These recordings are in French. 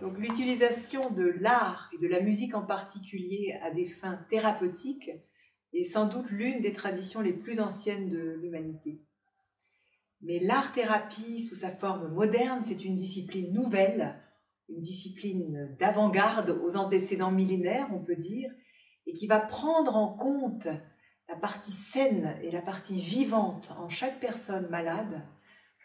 Donc l'utilisation de l'art et de la musique en particulier à des fins thérapeutiques est sans doute l'une des traditions les plus anciennes de l'humanité. Mais l'art-thérapie sous sa forme moderne, c'est une discipline nouvelle, une discipline d'avant-garde aux antécédents millénaires, on peut dire, et qui va prendre en compte la partie saine et la partie vivante en chaque personne malade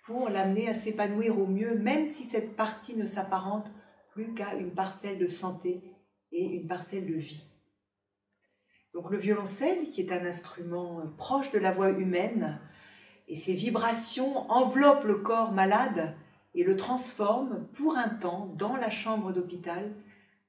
pour l'amener à s'épanouir au mieux, même si cette partie ne s'apparente plus qu'à une parcelle de santé et une parcelle de vie. Donc le violoncelle, qui est un instrument proche de la voix humaine, et ses vibrations enveloppent le corps malade et le transforment pour un temps dans la chambre d'hôpital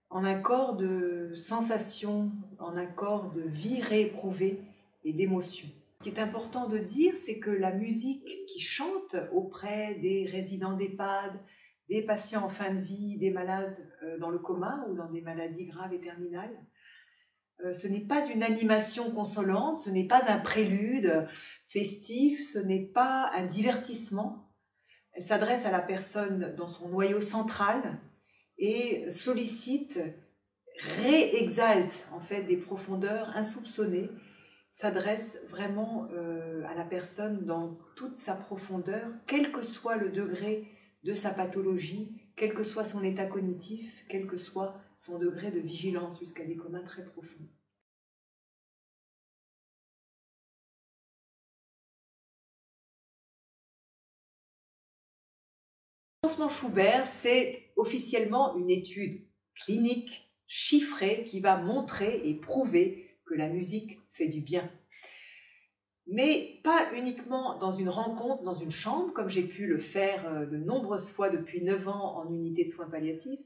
en un corps de sensations, en un corps de vie rééprouvée et d'émotions. Ce qui est important de dire, c'est que la musique qui chante auprès des résidents d'EHPAD, des patients en fin de vie, des malades dans le coma ou dans des maladies graves et terminales, ce n'est pas une animation consolante, ce n'est pas un prélude festif, ce n'est pas un divertissement. Elle s'adresse à la personne dans son noyau central et sollicite, réexalte en fait des profondeurs insoupçonnées, s'adresse vraiment à la personne dans toute sa profondeur, quel que soit le degré de sa pathologie, quel que soit son état cognitif, quel que soit son degré de vigilance jusqu'à des comas très profonds. Le pansement Schubert, c'est officiellement une étude clinique chiffrée qui va montrer et prouver que la musique fait du bien. Mais pas uniquement dans une rencontre, dans une chambre, comme j'ai pu le faire de nombreuses fois depuis 9 ans en unité de soins palliatifs,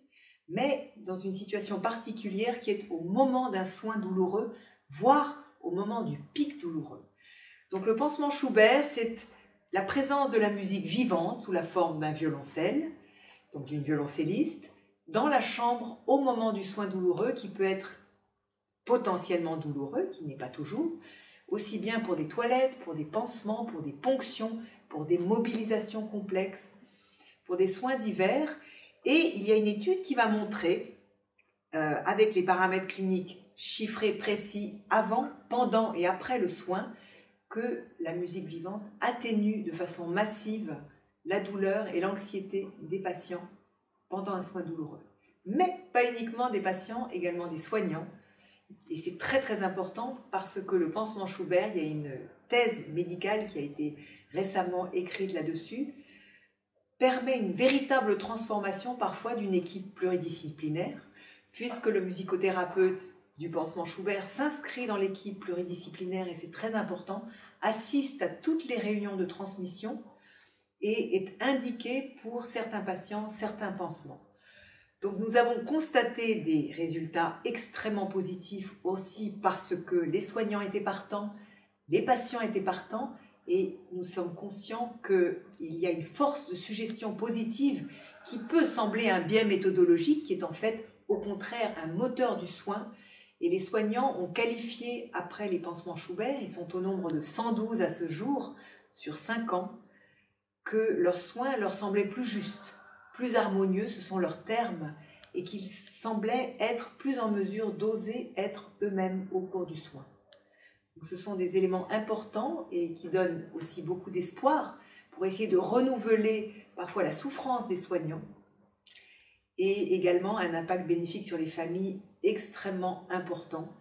mais dans une situation particulière qui est au moment d'un soin douloureux, voire au moment du pic douloureux. Donc le pansement Schubert, c'est la présence de la musique vivante sous la forme d'un violoncelle, donc d'une violoncelliste, dans la chambre au moment du soin douloureux qui peut être potentiellement douloureux, qui n'est pas toujours, aussi bien pour des toilettes, pour des pansements, pour des ponctions, pour des mobilisations complexes, pour des soins divers. Et il y a une étude qui va montrer, avec les paramètres cliniques chiffrés précis avant, pendant et après le soin, que la musique vivante atténue de façon massive la douleur et l'anxiété des patients pendant un soin douloureux. Mais pas uniquement des patients, également des soignants. Et c'est très très important parce que le pansement Schubert, il y a une thèse médicale qui a été récemment écrite là-dessus, permet une véritable transformation parfois d'une équipe pluridisciplinaire, puisque le musicothérapeute du pansement Schubert s'inscrit dans l'équipe pluridisciplinaire, et c'est très important, assiste à toutes les réunions de transmission et est indiqué pour certains patients, certains pansements. Donc nous avons constaté des résultats extrêmement positifs aussi parce que les soignants étaient partants, les patients étaient partants, et nous sommes conscients qu'il y a une force de suggestion positive qui peut sembler un biais méthodologique, qui est en fait au contraire un moteur du soin. Et les soignants ont qualifié, après les pansements Schubert, ils sont au nombre de 112 à ce jour, sur 5 ans, que leurs soins leur semblaient plus justes, plus harmonieux, ce sont leurs termes, et qu'ils semblaient être plus en mesure d'oser être eux-mêmes au cours du soin. Donc, ce sont des éléments importants et qui donnent aussi beaucoup d'espoir pour essayer de renouveler parfois la souffrance des soignants, et également un impact bénéfique sur les familles extrêmement important.